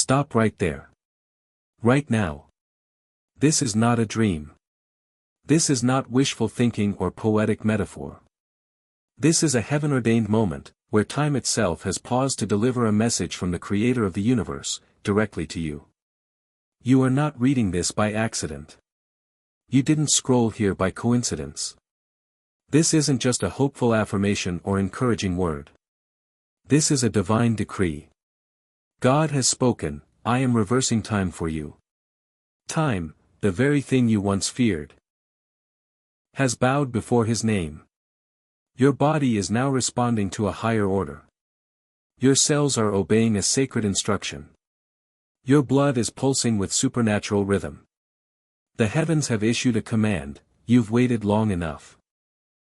Stop right there. Right now. This is not a dream. This is not wishful thinking or poetic metaphor. This is a heaven-ordained moment, where time itself has paused to deliver a message from the Creator of the universe, directly to you. You are not reading this by accident. You didn't scroll here by coincidence. This isn't just a hopeful affirmation or encouraging word. This is a divine decree. God has spoken, I am reversing time for you. Time, the very thing you once feared, has bowed before his name. Your body is now responding to a higher order. Your cells are obeying a sacred instruction. Your blood is pulsing with supernatural rhythm. The heavens have issued a command, you've waited long enough.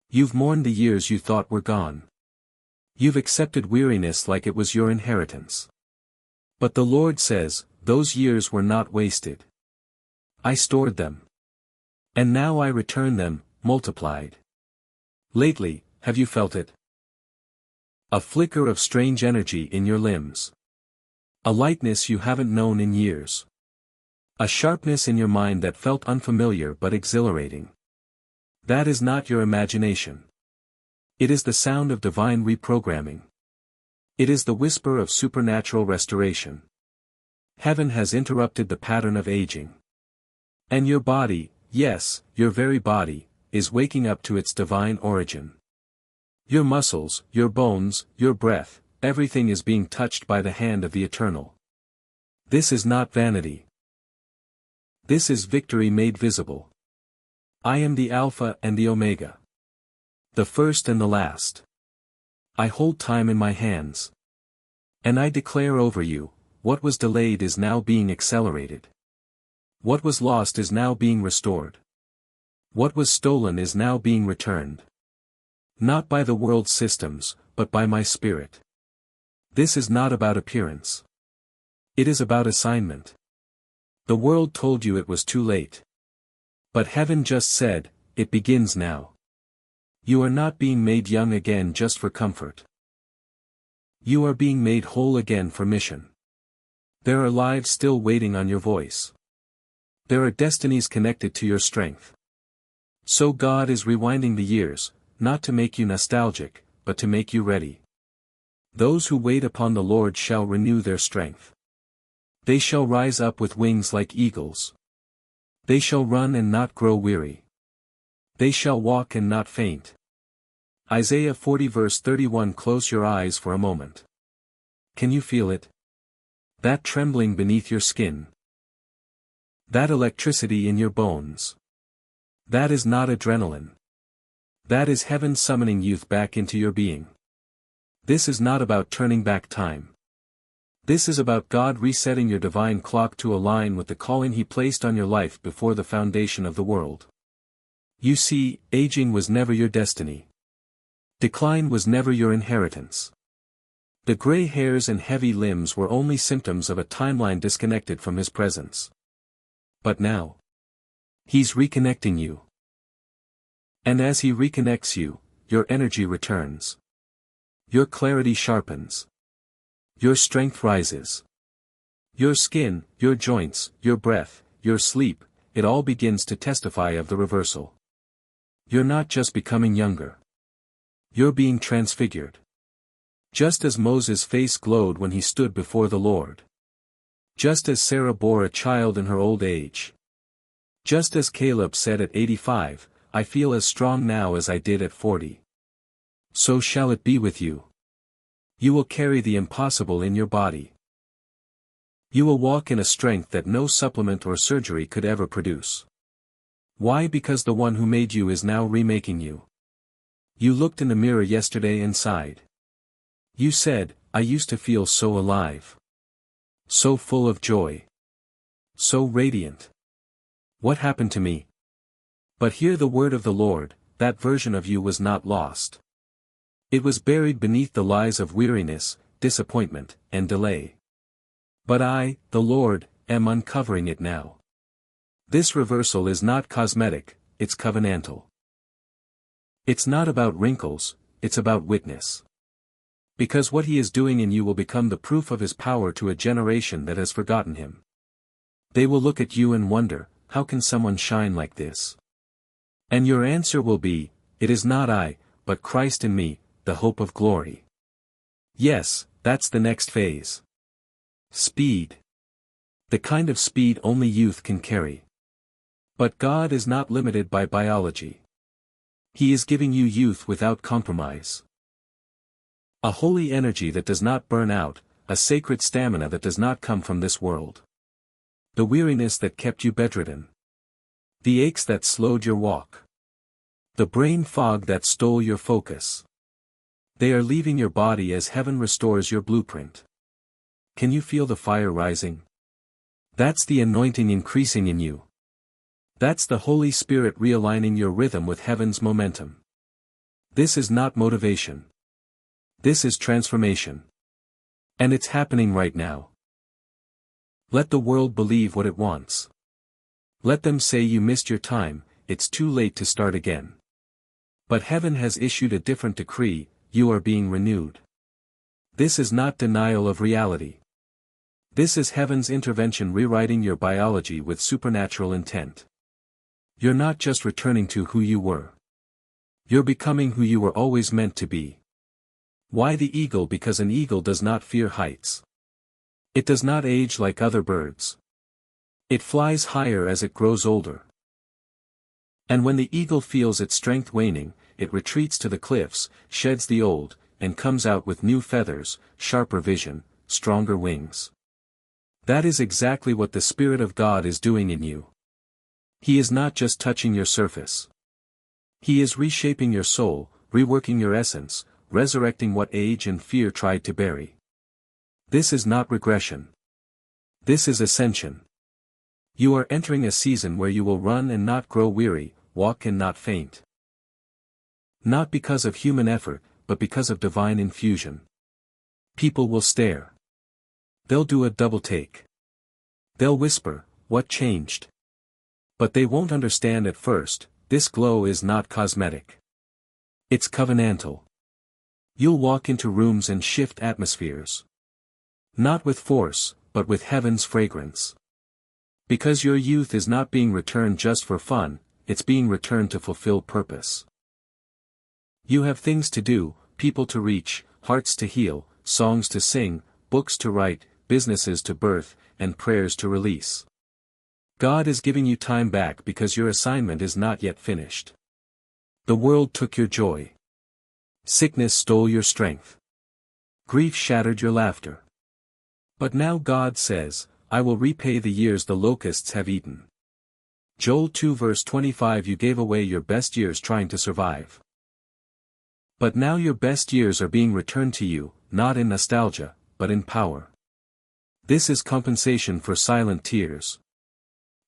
You've mourned the years you thought were gone. You've accepted weariness like it was your inheritance. But the Lord says, those years were not wasted. I stored them. And now I return them, multiplied. Lately, have you felt it? A flicker of strange energy in your limbs. A lightness you haven't known in years. A sharpness in your mind that felt unfamiliar but exhilarating. That is not your imagination. It is the sound of divine reprogramming. It is the whisper of supernatural restoration. Heaven has interrupted the pattern of aging. And your body, yes, your very body, is waking up to its divine origin. Your muscles, your bones, your breath, everything is being touched by the hand of the Eternal. This is not vanity. This is victory made visible. I am the Alpha and the Omega. The first and the last. I hold time in my hands. And I declare over you, what was delayed is now being accelerated. What was lost is now being restored. What was stolen is now being returned. Not by the world's systems, but by my spirit. This is not about appearance. It is about assignment. The world told you it was too late. But heaven just said, it begins now. You are not being made young again just for comfort. You are being made whole again for mission. There are lives still waiting on your voice. There are destinies connected to your strength. So God is rewinding the years, not to make you nostalgic, but to make you ready. Those who wait upon the Lord shall renew their strength. They shall rise up with wings like eagles. They shall run and not grow weary. They shall walk and not faint. Isaiah 40 verse 31. Close your eyes for a moment. Can you feel it? That trembling beneath your skin. That electricity in your bones. That is not adrenaline. That is heaven summoning youth back into your being. This is not about turning back time. This is about God resetting your divine clock to align with the calling He placed on your life before the foundation of the world. You see, aging was never your destiny. Decline was never your inheritance. The gray hairs and heavy limbs were only symptoms of a timeline disconnected from His presence. But now, He's reconnecting you. And as He reconnects you, your energy returns. Your clarity sharpens. Your strength rises. Your skin, your joints, your breath, your sleep, it all begins to testify of the reversal. You're not just becoming younger. You're being transfigured. Just as Moses' face glowed when he stood before the Lord. Just as Sarah bore a child in her old age. Just as Caleb said at 85, I feel as strong now as I did at 40. So shall it be with you. You will carry the impossible in your body. You will walk in a strength that no supplement or surgery could ever produce. Why? Because the one who made you is now remaking you. You looked in the mirror yesterday and sighed. You said, I used to feel so alive. So full of joy. So radiant. What happened to me? But hear the word of the Lord, that version of you was not lost. It was buried beneath the lies of weariness, disappointment, and delay. But I, the Lord, am uncovering it now. This reversal is not cosmetic, it's covenantal. It's not about wrinkles, it's about witness. Because what he is doing in you will become the proof of his power to a generation that has forgotten him. They will look at you and wonder, how can someone shine like this? And your answer will be, it is not I, but Christ in me, the hope of glory. Yes, that's the next phase. Speed. The kind of speed only youth can carry. But God is not limited by biology. He is giving you youth without compromise. A holy energy that does not burn out, a sacred stamina that does not come from this world. The weariness that kept you bedridden. The aches that slowed your walk. The brain fog that stole your focus. They are leaving your body as heaven restores your blueprint. Can you feel the fire rising? That's the anointing increasing in you. That's the Holy Spirit realigning your rhythm with heaven's momentum. This is not motivation. This is transformation. And it's happening right now. Let the world believe what it wants. Let them say you missed your time, it's too late to start again. But heaven has issued a different decree, you are being renewed. This is not denial of reality. This is heaven's intervention rewriting your biology with supernatural intent. You're not just returning to who you were. You're becoming who you were always meant to be. Why the eagle? Because an eagle does not fear heights. It does not age like other birds. It flies higher as it grows older. And when the eagle feels its strength waning, it retreats to the cliffs, sheds the old, and comes out with new feathers, sharper vision, stronger wings. That is exactly what the Spirit of God is doing in you. He is not just touching your surface. He is reshaping your soul, reworking your essence, resurrecting what age and fear tried to bury. This is not regression. This is ascension. You are entering a season where you will run and not grow weary, walk and not faint. Not because of human effort, but because of divine infusion. People will stare. They'll do a double take. They'll whisper, what changed? But they won't understand at first, this glow is not cosmetic. It's covenantal. You'll walk into rooms and shift atmospheres. Not with force, but with heaven's fragrance. Because your youth is not being returned just for fun, it's being returned to fulfill purpose. You have things to do, people to reach, hearts to heal, songs to sing, books to write, businesses to birth, and prayers to release. God is giving you time back because your assignment is not yet finished. The world took your joy. Sickness stole your strength. Grief shattered your laughter. But now God says, I will repay the years the locusts have eaten. Joel 2 verse 25. You gave away your best years trying to survive. But now your best years are being returned to you, not in nostalgia, but in power. This is compensation for silent tears.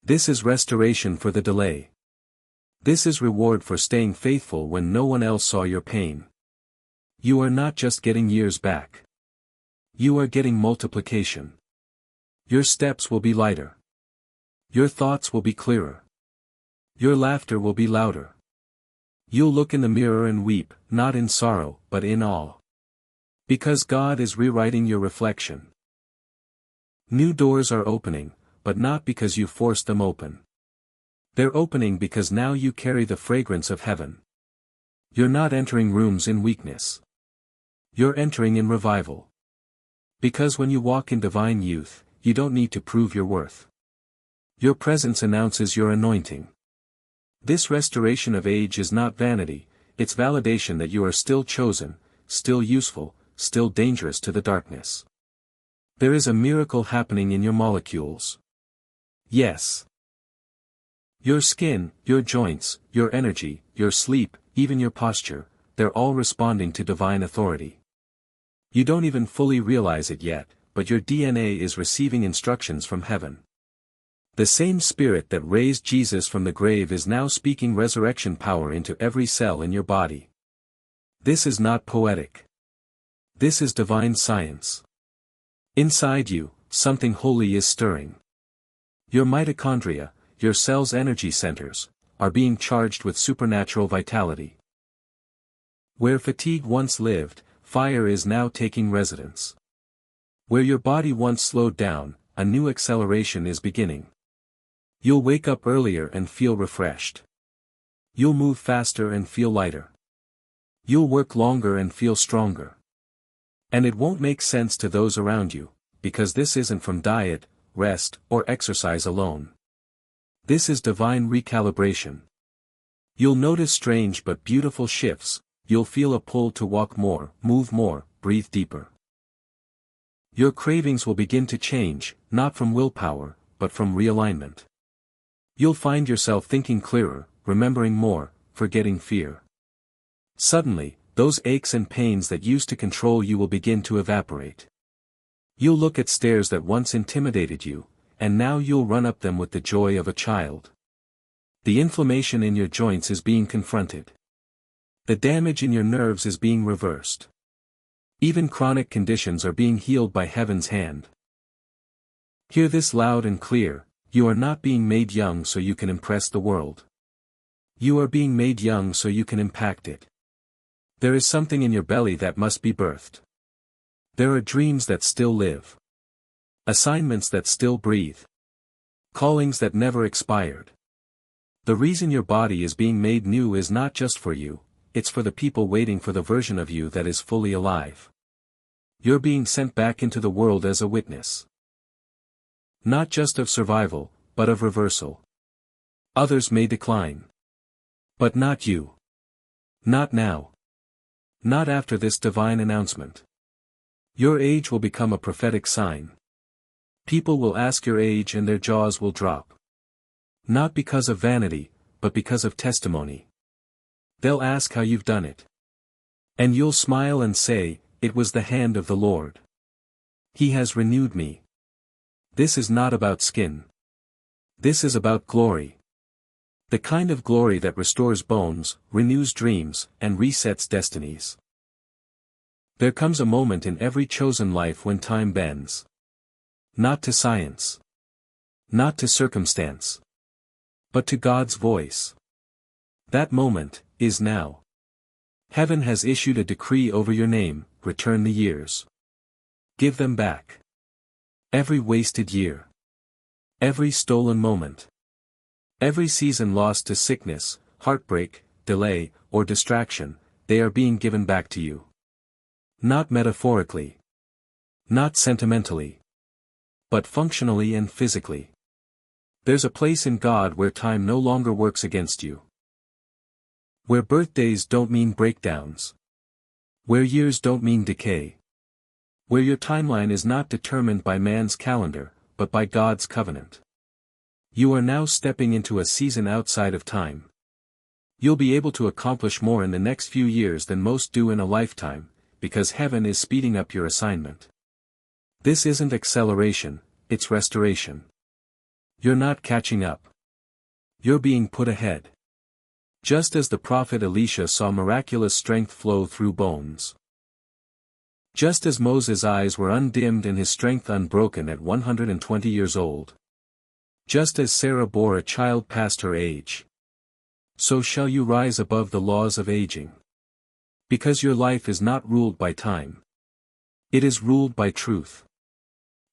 This is restoration for the delay. This is reward for staying faithful when no one else saw your pain. You are not just getting years back. You are getting multiplication. Your steps will be lighter. Your thoughts will be clearer. Your laughter will be louder. You'll look in the mirror and weep, not in sorrow, but in awe. Because God is rewriting your reflection. New doors are opening, but not because you forced them open. They're opening because now you carry the fragrance of heaven. You're not entering rooms in weakness. You're entering in revival. Because when you walk in divine youth, you don't need to prove your worth. Your presence announces your anointing. This restoration of age is not vanity, it's validation that you are still chosen, still useful, still dangerous to the darkness. There is a miracle happening in your molecules. Yes. Your skin, your joints, your energy, your sleep, even your posture, they're all responding to divine authority. You don't even fully realize it yet, but your DNA is receiving instructions from heaven. The same Spirit that raised Jesus from the grave is now speaking resurrection power into every cell in your body. This is not poetic. This is divine science. Inside you, something holy is stirring. Your mitochondria, your cell's energy centers, are being charged with supernatural vitality. Where fatigue once lived, fire is now taking residence. Where your body once slowed down, a new acceleration is beginning. You'll wake up earlier and feel refreshed. You'll move faster and feel lighter. You'll work longer and feel stronger. And it won't make sense to those around you, because this isn't from diet, rest, or exercise alone. This is divine recalibration. You'll notice strange but beautiful shifts. You'll feel a pull to walk more, move more, breathe deeper. Your cravings will begin to change, not from willpower, but from realignment. You'll find yourself thinking clearer, remembering more, forgetting fear. Suddenly, those aches and pains that used to control you will begin to evaporate. You'll look at stairs that once intimidated you, and now you'll run up them with the joy of a child. The inflammation in your joints is being confronted. The damage in your nerves is being reversed. Even chronic conditions are being healed by heaven's hand. Hear this loud and clear: you are not being made young so you can impress the world. You are being made young so you can impact it. There is something in your belly that must be birthed. There are dreams that still live. Assignments that still breathe. Callings that never expired. The reason your body is being made new is not just for you, it's for the people waiting for the version of you that is fully alive. You're being sent back into the world as a witness. Not just of survival, but of reversal. Others may decline. But not you. Not now. Not after this divine announcement. Your age will become a prophetic sign. People will ask your age and their jaws will drop. Not because of vanity, but because of testimony. They'll ask how you've done it. And you'll smile and say, "It was the hand of the Lord. He has renewed me." This is not about skin. This is about glory. The kind of glory that restores bones, renews dreams, and resets destinies. There comes a moment in every chosen life when time bends. Not to science. Not to circumstance. But to God's voice. That moment is now. Heaven has issued a decree over your name: return the years. Give them back. Every wasted year. Every stolen moment. Every season lost to sickness, heartbreak, delay, or distraction, they are being given back to you. Not metaphorically. Not sentimentally. But functionally and physically. There's a place in God where time no longer works against you. Where birthdays don't mean breakdowns. Where years don't mean decay. Where your timeline is not determined by man's calendar, but by God's covenant. You are now stepping into a season outside of time. You'll be able to accomplish more in the next few years than most do in a lifetime, because heaven is speeding up your assignment. This isn't acceleration, it's restoration. You're not catching up. You're being put ahead. Just as the prophet Elisha saw miraculous strength flow through bones. Just as Moses' eyes were undimmed and his strength unbroken at 120 years old. Just as Sarah bore a child past her age. So shall you rise above the laws of aging. Because your life is not ruled by time. It is ruled by truth.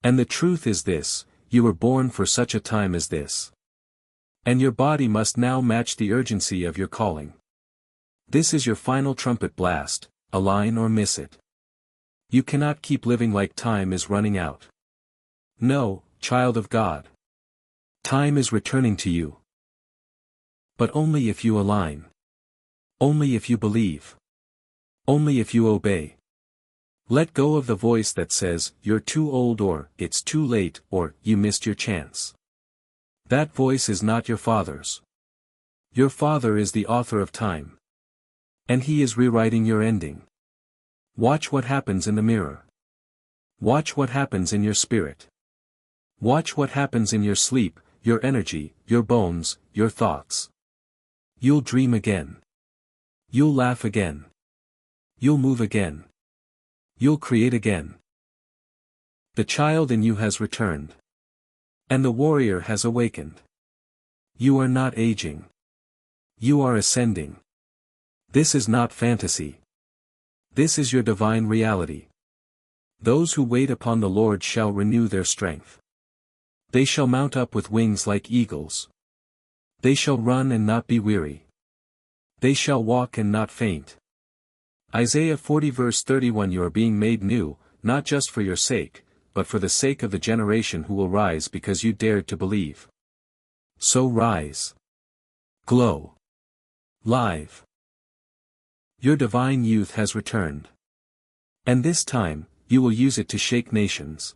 And the truth is this: you were born for such a time as this. And your body must now match the urgency of your calling. This is your final trumpet blast: align or miss it. You cannot keep living like time is running out. No, child of God. Time is returning to you. But only if you align. Only if you believe. Only if you obey. Let go of the voice that says, "You're too old," or "It's too late," or "You missed your chance." That voice is not your Father's. Your Father is the author of time. And He is rewriting your ending. Watch what happens in the mirror. Watch what happens in your spirit. Watch what happens in your sleep, your energy, your bones, your thoughts. You'll dream again. You'll laugh again. You'll move again. You'll create again. The child in you has returned. And the warrior has awakened. You are not aging. You are ascending. This is not fantasy. This is your divine reality. Those who wait upon the Lord shall renew their strength. They shall mount up with wings like eagles. They shall run and not be weary. They shall walk and not faint. Isaiah 40 verse 31. You are being made new, not just for your sake, but for the sake of the generation who will rise because you dared to believe. So rise. Glow. Live. Your divine youth has returned. And this time, you will use it to shake nations.